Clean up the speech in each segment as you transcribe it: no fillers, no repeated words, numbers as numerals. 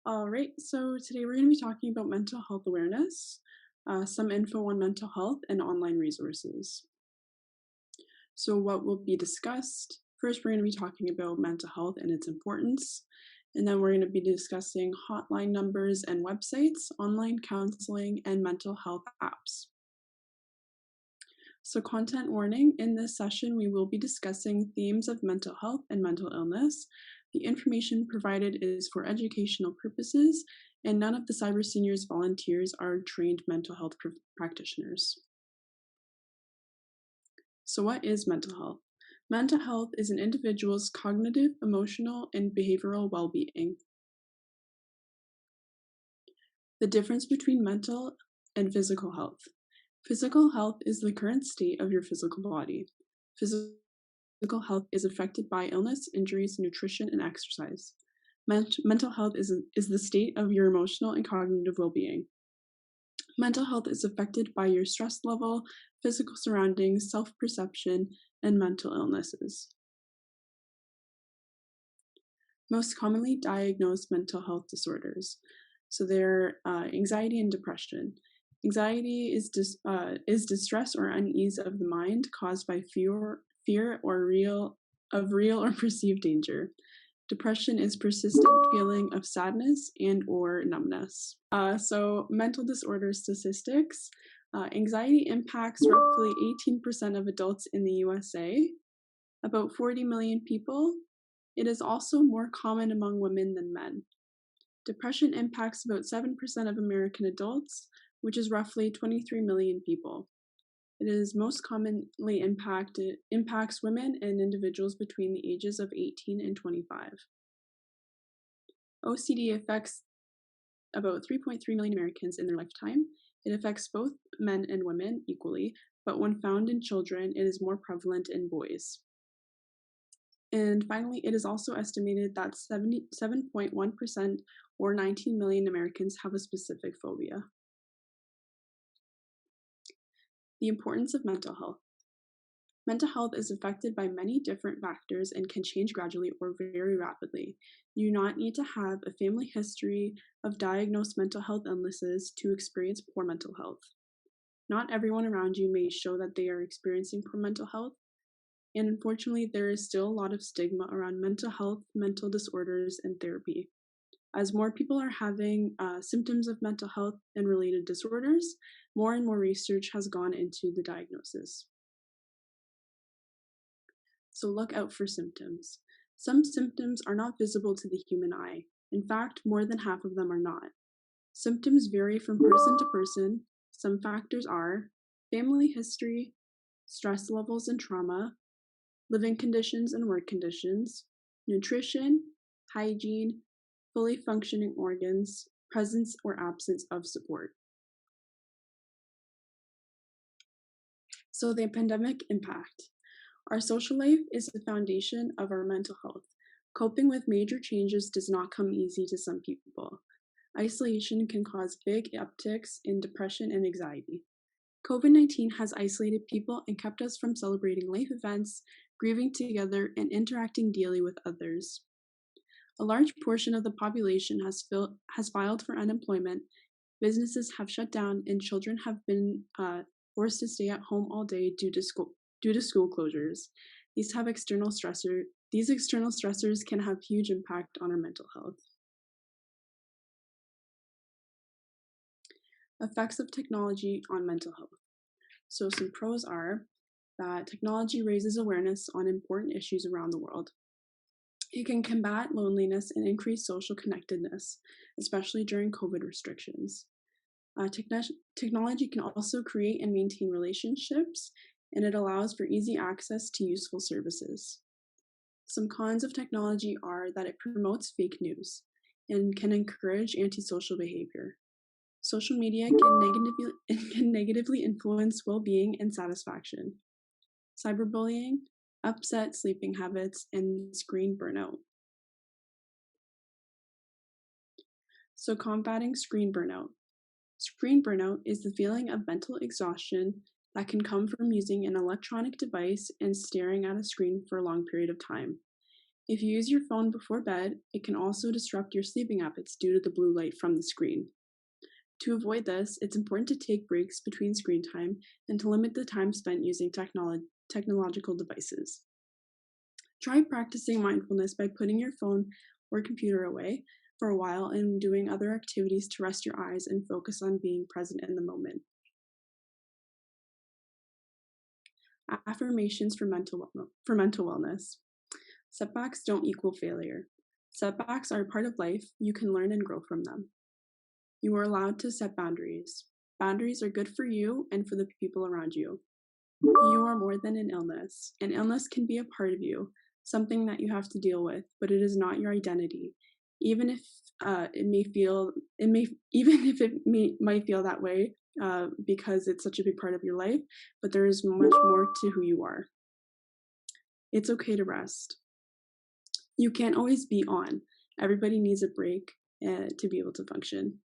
All right, so today we're going to be talking about mental health awareness, some info on mental health, and online resources. So, what will be discussed? First, we're going to be talking about mental health and its importance, and then we're going to be discussing hotline numbers and websites, online counseling, and mental health apps. So, content warning in this session, we will be discussing themes of mental health and mental illness. The information provided is for educational purposes, and none of the Cyber Seniors volunteers are trained mental health practitioners. So, what is mental health? Mental health is an individual's cognitive, emotional, and behavioral well being. The difference between mental and physical health. Physical health is the current state of your physical body. Physical health is affected by illness, injuries, nutrition, and exercise. Mental health is the state of your emotional and cognitive well-being. Mental health is affected by your stress level, physical surroundings, self-perception, and mental illnesses. Most commonly diagnosed mental health disorders. So they're anxiety and depression. Anxiety is distress or unease of the mind caused by fear or real or perceived danger. Depression is persistent feeling of sadness and or numbness. So mental disorder statistics. Anxiety impacts roughly 18% of adults in the USA, about 40 million people. It is also more common among women than men. Depression impacts about 7% of American adults, which is roughly 23 million people. It is most commonly impacts women and individuals between the ages of 18 and 25. OCD affects about 3.3 million Americans in their lifetime. It affects both men and women equally, but when found in children, it is more prevalent in boys. And finally, it is also estimated that 77.1% or 19 million Americans have a specific phobia. The importance of mental health. Mental health is affected by many different factors and can change gradually or very rapidly. You do not need to have a family history of diagnosed mental health illnesses to experience poor mental health. Not everyone around you may show that they are experiencing poor mental health, and unfortunately, there is still a lot of stigma around mental health, mental disorders, and therapy. As more people are having symptoms of mental health and related disorders, more and more research has gone into the diagnosis. So look out for symptoms. Some symptoms are not visible to the human eye. In fact, more than half of them are not. Symptoms vary from person to person. Some factors are family history, stress levels and trauma, living conditions and work conditions, nutrition, hygiene, fully functioning organs, presence or absence of support. So the pandemic impact. Our social life is the foundation of our mental health. Coping with major changes does not come easy to some people. Isolation can cause big upticks in depression and anxiety. COVID-19 has isolated people and kept us from celebrating life events, grieving together, and interacting daily with others. A large portion of the population has filed for unemployment, businesses have shut down, and children have been forced to stay at home all day due to school closures. These external stressors can have huge impact on our mental health. Effects of technology on mental health. So some pros are that technology raises awareness on important issues around the world. It can combat loneliness and increase social connectedness, especially during COVID restrictions. Technology can also create and maintain relationships, and it allows for easy access to useful services. Some cons of technology are that it promotes fake news and can encourage antisocial behavior. Social media can negatively influence well-being and satisfaction. Cyberbullying, upset sleeping habits, and screen burnout. So combating screen burnout. Screen burnout is the feeling of mental exhaustion that can come from using an electronic device and staring at a screen for a long period of time. If you use your phone before bed, it can also disrupt your sleeping habits due to the blue light from the screen. To avoid this, it's important to take breaks between screen time and to limit the time spent using technological devices. Try practicing mindfulness by putting your phone or computer away for a while and doing other activities to rest your eyes and focus on being present in the moment. Affirmations for mental wellness. Setbacks don't equal failure. Setbacks are a part of life. You can learn and grow from them. You are allowed to set boundaries. Boundaries are good for you and for the people around you. You are more than an illness. An illness can be a part of you, something that you have to deal with, but it is not your identity. Even if might feel that way because it's such a big part of your life, but there is much more to who you are. It's okay to rest. You can't always be on. Everybody needs a break to be able to function.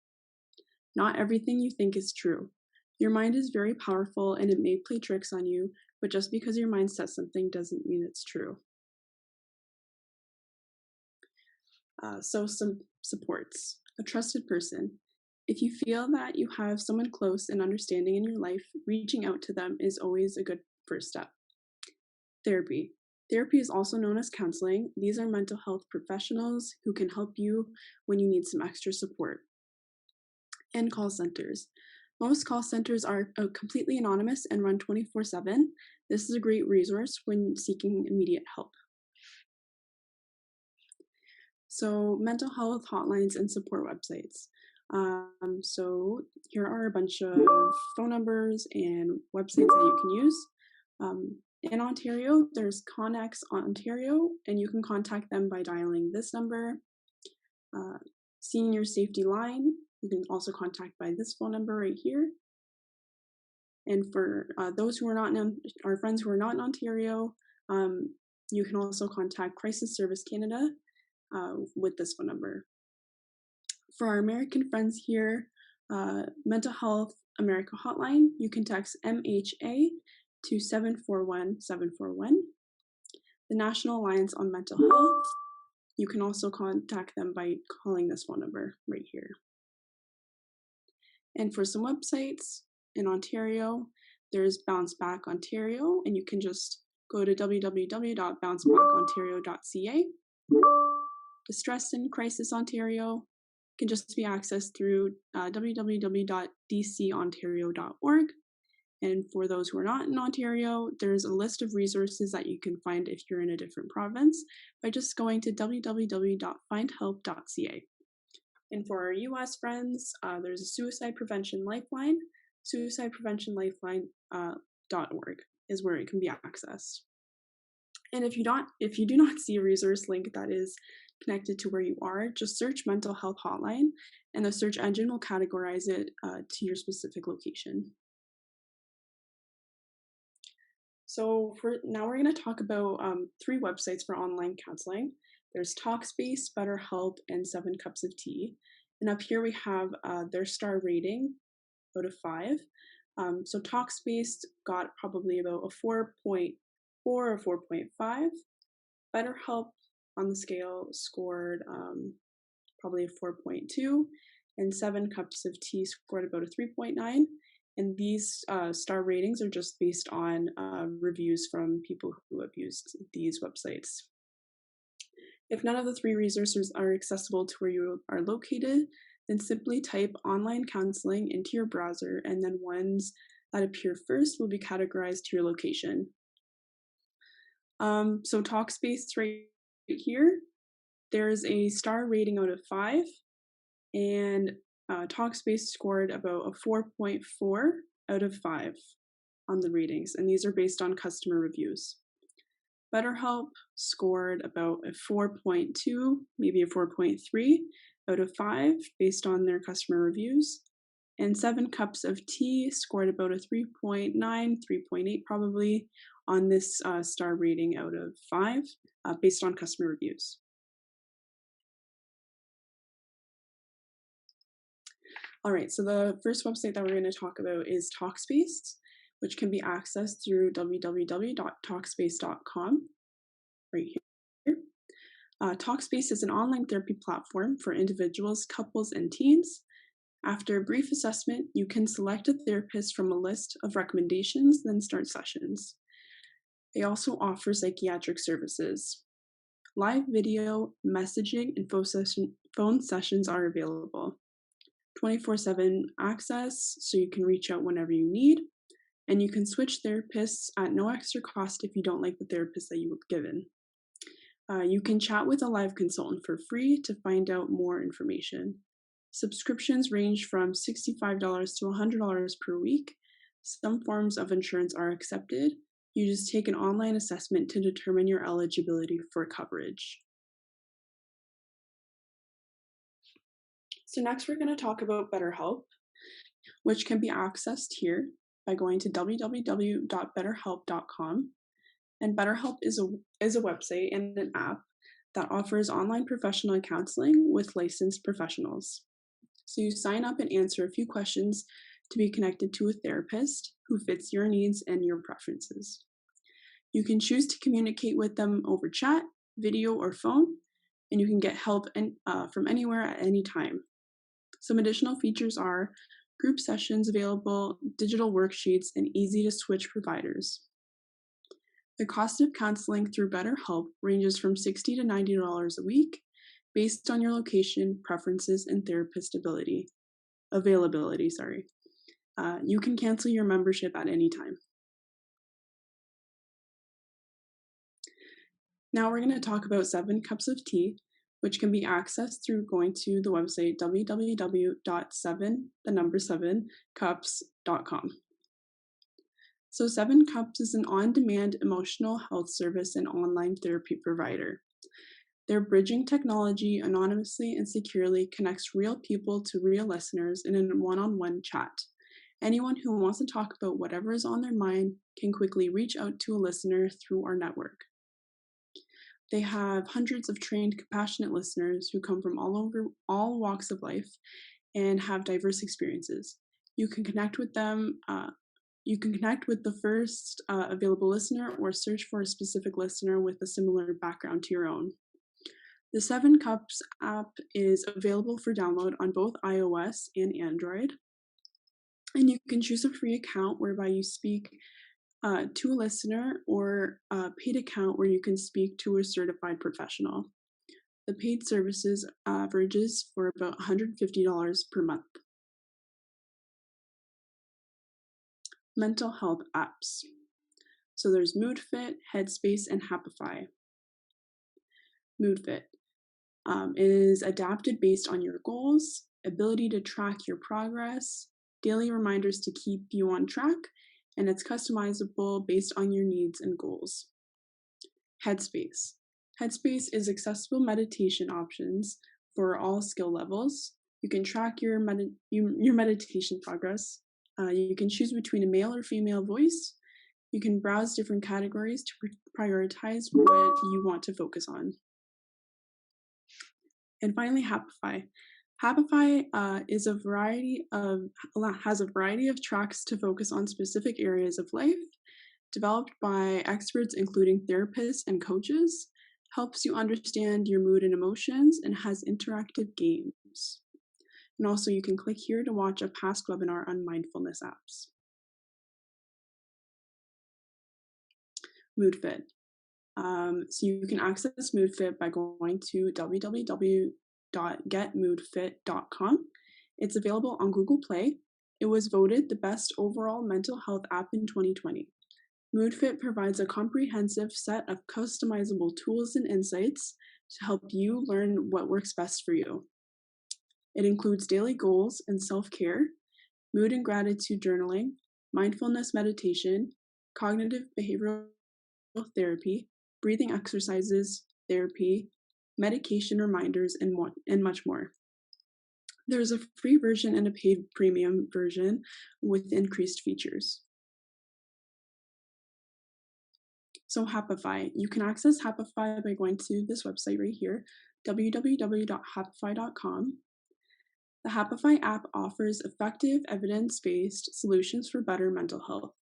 Not everything you think is true. Your mind is very powerful and it may play tricks on you, but just because your mind says something doesn't mean it's true. So some supports. A trusted person. If you feel that you have someone close and understanding in your life, reaching out to them is always a good first step. Therapy. Therapy is also known as counseling. These are mental health professionals who can help you when you need some extra support. And call centers. Most call centers are completely anonymous and run 24/7. This is a great resource when seeking immediate help. So mental health hotlines and support websites. So here are a bunch of phone numbers and websites that you can use. In Ontario, there's Connex Ontario, and you can contact them by dialing this number. Senior Safety Line, you can also contact by this phone number right here. And for those who are not our friends who are not in Ontario, you can also contact Crisis Service Canada with this phone number. For our American friends here, Mental Health America Hotline, you can text MHA to 741-741. The National Alliance on Mental Health, you can also contact them by calling this phone number right here. And for some websites in Ontario, there's Bounce Back Ontario, and you can just go to www.bouncebackontario.ca. Distress and Crisis Ontario can just be accessed through www.dcontario.org. And for those who are not in Ontario, there's a list of resources that you can find if you're in a different province by just going to www.findhelp.ca. And for our US friends, there's a Suicide Prevention Lifeline. Suicidepreventionlifeline.org is where it can be accessed. And if you do not see a resource link that is connected to where you are, just search mental health hotline and the search engine will categorize it to your specific location. So now we're going to talk about 3 websites for online counseling. There's Talkspace, BetterHelp, and 7 Cups of Tea. And up here we have their star rating out of 5. So Talkspace got probably about a 4.4 or 4.5. BetterHelp on the scale scored probably a 4.2, and 7 Cups of Tea scored about a 3.9. And these star ratings are just based on reviews from people who have used these websites. If none of the 3 resources are accessible to where you are located, then simply type online counseling into your browser, and then ones that appear first will be categorized to your location. So Talkspace right here, there's a star rating out of 5, and Talkspace scored about a 4.4 out of 5 on the ratings, and these are based on customer reviews. BetterHelp scored about a 4.2, maybe a 4.3 out of 5 based on their customer reviews. And 7 Cups of Tea scored about a 3.9, 3.8 probably on this star rating out of 5 based on customer reviews. All right, so the first website that we're going to talk about is Talkspace, which can be accessed through www.talkspace.com right here. Talkspace is an online therapy platform for individuals, couples, and teens. After a brief assessment, you can select a therapist from a list of recommendations, then start sessions. They also offer psychiatric services. Live video, messaging, and phone sessions are available. 24/7 access, so you can reach out whenever you need. And you can switch therapists at no extra cost if you don't like the therapist that you were given. You can chat with a live consultant for free to find out more information. Subscriptions range from $65 to $100 per week. Some forms of insurance are accepted. You just take an online assessment to determine your eligibility for coverage. So next we're going to talk about BetterHelp, which can be accessed here by going to www.betterhelp.com. And BetterHelp is a website and an app that offers online professional counseling with licensed professionals. So you sign up and answer a few questions to be connected to a therapist who fits your needs and your preferences. You can choose to communicate with them over chat, video, or phone, and you can get help from anywhere at any time. Some additional features are group sessions available, digital worksheets, and easy to switch providers. The cost of counseling through BetterHelp ranges from $60 to $90 a week, based on your location, preferences, and therapist availability. You can cancel your membership at any time. Now we're going to talk about 7 Cups of Tea, which can be accessed through going to the website www.7cups.com. So 7 Cups is an on-demand emotional health service and online therapy provider. Their bridging technology anonymously and securely connects real people to real listeners in a one-on-one chat. Anyone who wants to talk about whatever is on their mind can quickly reach out to a listener through our network. They have hundreds of trained, compassionate listeners who come from all walks of life and have diverse experiences. You can connect with them. You can connect with the first available listener or search for a specific listener with a similar background to your own. The 7 Cups app is available for download on both iOS and Android. And you can choose a free account whereby you speak to a listener, or a paid account where you can speak to a certified professional. The paid services averages for about $150 per month. Mental health apps. So there's MoodFit, HeadSpace, and Happify. MoodFit is adapted based on your goals, ability to track your progress, daily reminders to keep you on track, and it's customizable based on your needs and goals. HeadSpace. HeadSpace is accessible meditation options for all skill levels. You can track your meditation progress. You can choose between a male or female voice. You can browse different categories to prioritize what you want to focus on. And finally, Happify. Happify has a variety of tracks to focus on specific areas of life, developed by experts including therapists and coaches, helps you understand your mood and emotions, and has interactive games. And also you can click here to watch a past webinar on mindfulness apps. MoodFit. So you can access MoodFit by going to www.getmoodfit.com. It's available on Google Play. It was voted the best overall mental health app in 2020. MoodFit provides a comprehensive set of customizable tools and insights to help you learn what works best for you. It includes daily goals and self-care, mood and gratitude journaling, mindfulness meditation, cognitive behavioral therapy, breathing exercises, therapy, medication reminders, and much more. There's a free version and a paid premium version with increased features. So Happify. You can access Happify by going to this website right here, www.happify.com. The Happify app offers effective, evidence-based solutions for better mental health.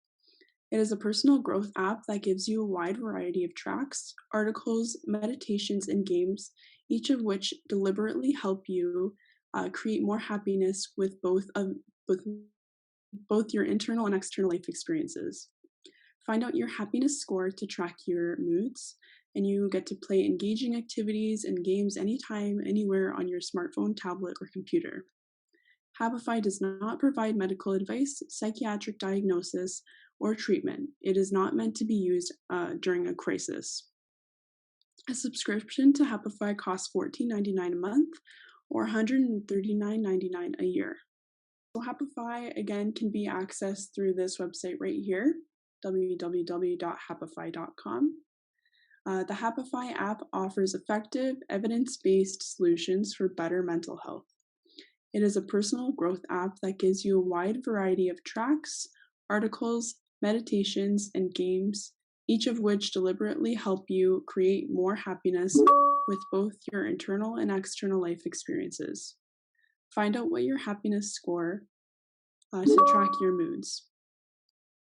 It is a personal growth app that gives you a wide variety of tracks, articles, meditations, and games, each of which deliberately help you create more happiness with both your internal and external life experiences. Find out your happiness score to track your moods, and you get to play engaging activities and games anytime, anywhere on your smartphone, tablet, or computer. Happify does not provide medical advice, psychiatric diagnosis, or treatment. It is not meant to be used during a crisis. A subscription to Happify costs $14.99 a month or $139.99 a year. So Happify, again, can be accessed through this website right here, www.happify.com. The Happify app offers effective, evidence-based solutions for better mental health. It is a personal growth app that gives you a wide variety of tracks, articles, meditations, and games, each of which deliberately help you create more happiness with both your internal and external life experiences. Find out what your happiness score to track your moods.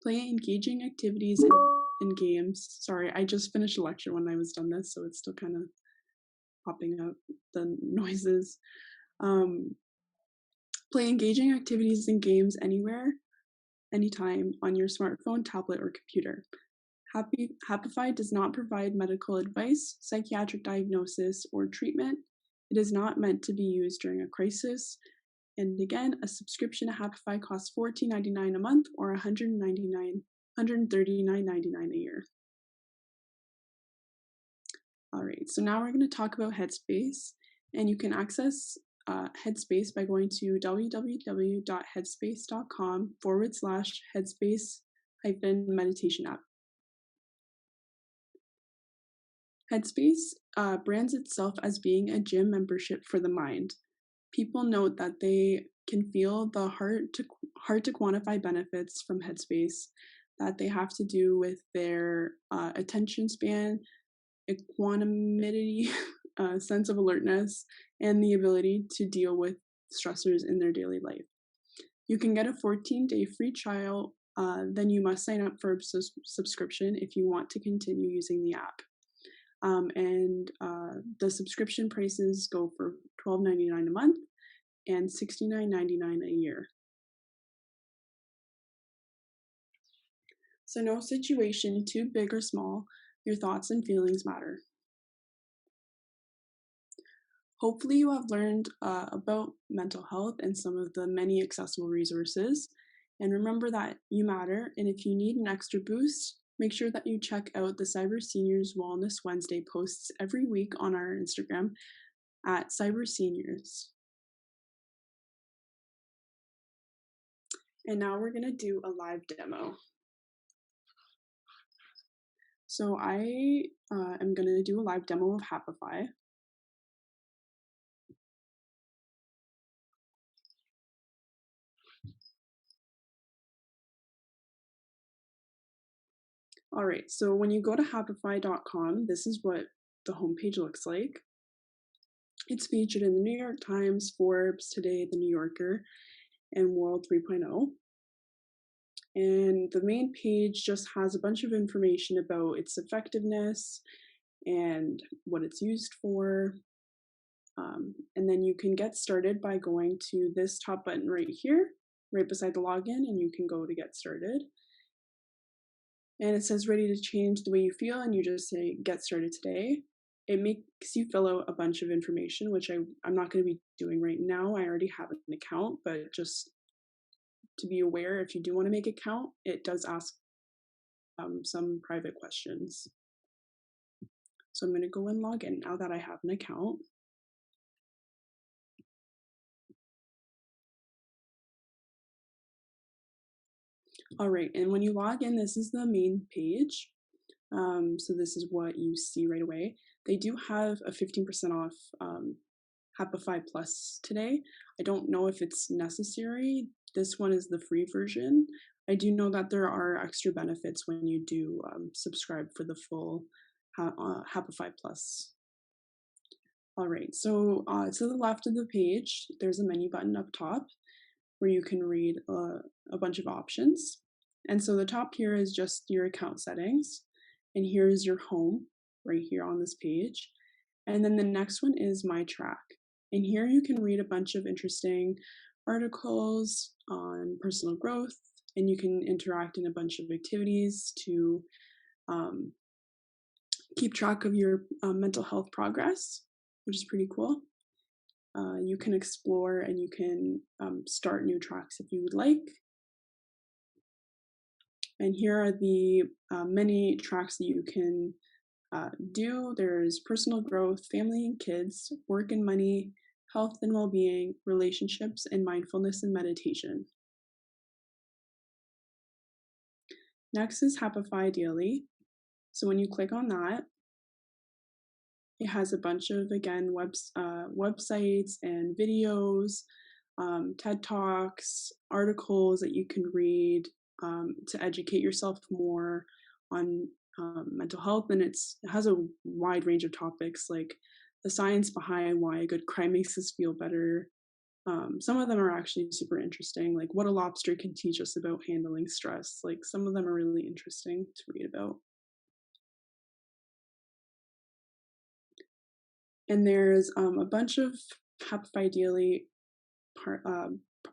Play engaging activities and games. Sorry, I just finished a lecture when I was done this, so it's still kind of popping out the noises. Play engaging activities and games anywhere, anytime on your smartphone, tablet, or computer. Happify does not provide medical advice, psychiatric diagnosis, or treatment. It is not meant to be used during a crisis. And again, a subscription to Happify costs $14.99 a month or $139.99 a year. All right, so now we're going to talk about HeadSpace, and you can access HeadSpace by going to www.headspace.com/headspace-meditation app. HeadSpace brands itself as being a gym membership for the mind. People note that they can feel the hard to quantify benefits from HeadSpace that they have to do with their attention span, equanimity, sense of alertness, and the ability to deal with stressors in their daily life. You can get a 14-day free trial, then you must sign up for a subscription if you want to continue using the app. The subscription prices go for $12.99 a month and $69.99 a year. So no situation, too big or small, your thoughts and feelings matter. Hopefully you have learned about mental health and some of the many accessible resources. And remember that you matter, and if you need an extra boost, make sure that you check out the Cyber Seniors Wellness Wednesday posts every week on our Instagram at Cyber Seniors. And now we're going to do a live demo. So I am going to do a live demo of Happify. All right, so when you go to happify.com, this is what the homepage looks like. It's featured in the New York Times, Forbes, Today, The New Yorker, and World 3.0. And the main page just has a bunch of information about its effectiveness and what it's used for. And then you can get started by going to this top button right here, right beside the login, and you can go to get started. And it says ready to change the way you feel, and you just say get started today. It makes you fill out a bunch of information, which I'm not going to be doing right now. I already have an account, but just to be aware, if you do want to make an account, it does ask some private questions. So I'm going to go and log in now that I have an account. All right, and when you log in, this is the main page. So this is what you see right away. They do have a 15% off Happify Plus today. I don't know if it's necessary. This one is the free version. I do know that there are extra benefits when you do subscribe for the full Happify Plus. All right, so to the left of the page, there's a menu button up top where you can read a bunch of options. And so the top here is just your account settings, and here's your home right here on this page. And then the next one is My Track. And here you can read a bunch of interesting articles on personal growth, and you can interact in a bunch of activities to keep track of your mental health progress, which is pretty cool. You can explore and you can start new tracks if you would like. And here are the many tracks that you can do. There's personal growth, family and kids, work and money, health and well-being, relationships, and mindfulness and meditation. Next is Happify Daily. So when you click on that, it has a bunch of, again, websites and videos, TED Talks, articles that you can read to educate yourself more on mental health. And it has a wide range of topics, like the science behind why a good cry makes us feel better. Some of them are actually super interesting, like what a lobster can teach us about handling stress. Like some of them are really interesting to read about. And there's a bunch of Happify Daily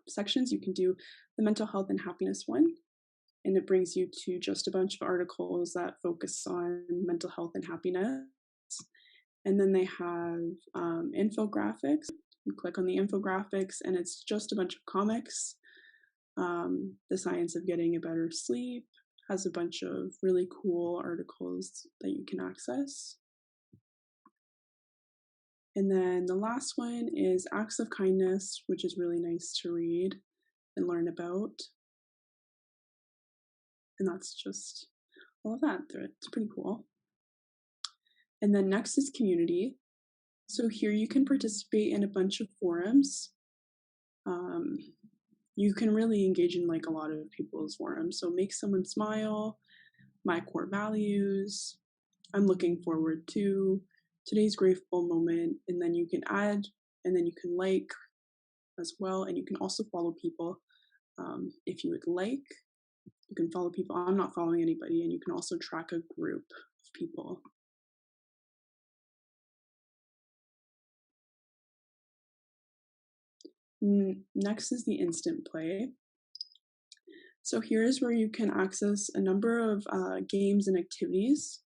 sections. You can do the mental health and happiness one, and it brings you to just a bunch of articles that focus on mental health and happiness. And then they have infographics. You click on the infographics, and it's just a bunch of comics. The Science of Getting a Better Sleep has a bunch of really cool articles that you can access. And then the last one is Acts of Kindness, which is really nice to read and learn about. And that's just all of that. It's pretty cool. And then next is community. So here you can participate in a bunch of forums. You can really engage in like a lot of people's forums. So make someone smile, my core values, I'm looking forward to, today's grateful moment, and then you can add, and then you can like as well, and you can also follow people if you would like. You can follow people. I'm not following anybody, and you can also track a group of people. Next is the instant play. So here's where you can access a number of games and activities.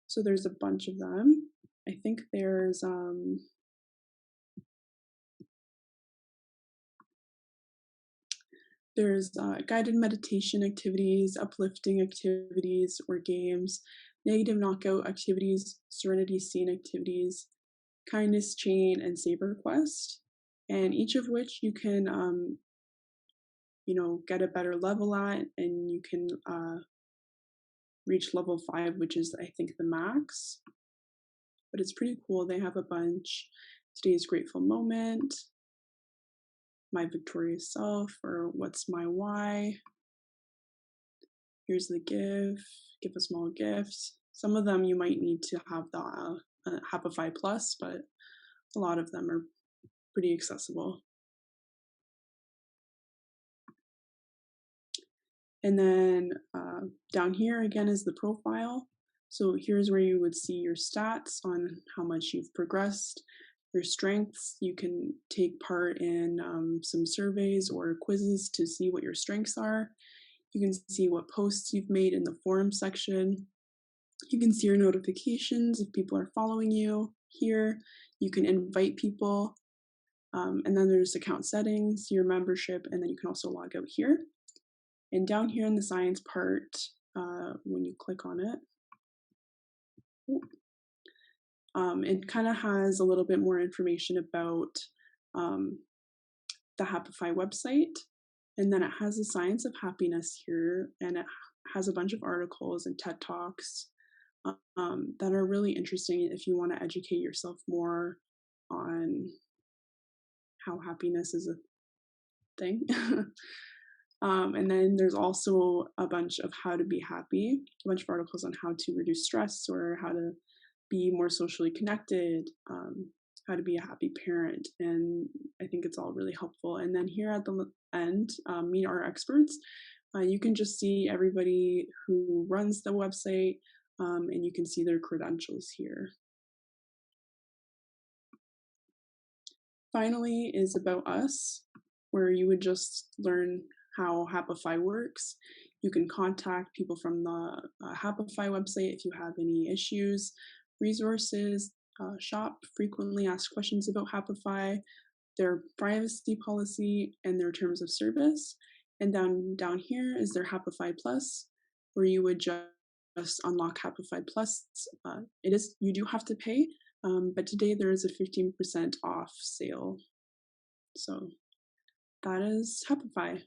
So there's a bunch of them. I think there's guided meditation activities, uplifting activities or games, negative knockout activities, serenity scene activities, kindness chain, and saber quest. And each of which you can get a better level at, and you can reach level 5, which is I think the max. But it's pretty cool. They have a bunch. Today's grateful moment, my victorious self, or what's my why. Here's the give a small gift. Some of them you might need to have the Happify Plus, but a lot of them are pretty accessible. And then down here again is the profile. So here's where you would see your stats on how much you've progressed, your strengths. You can take part in some surveys or quizzes to see what your strengths are. You can see what posts you've made in the forum section. You can see your notifications if people are following you here. You can invite people. And then there's account settings, your membership, and then you can also log out here. And down here in the science part, when you click on it, it kind of has a little bit more information about the Happify website. And then it has the science of happiness here, and it has a bunch of articles and TED Talks that are really interesting if you want to educate yourself more on how happiness is a thing. And then there's also a bunch of how to be happy, a bunch of articles on how to reduce stress or how to be more socially connected, how to be a happy parent. And I think it's all really helpful. And then here at the end, meet our experts, You can just see everybody who runs the website, and you can see their credentials here. Finally is About Us, where you would just learn how Happify works. You can contact people from the Happify website if you have any issues, resources, shop, frequently asked questions about Happify, their privacy policy, and their terms of service. And down here is their Happify Plus, where you would just unlock Happify Plus. You do have to pay, but today there is a 15% off sale. So that is Happify.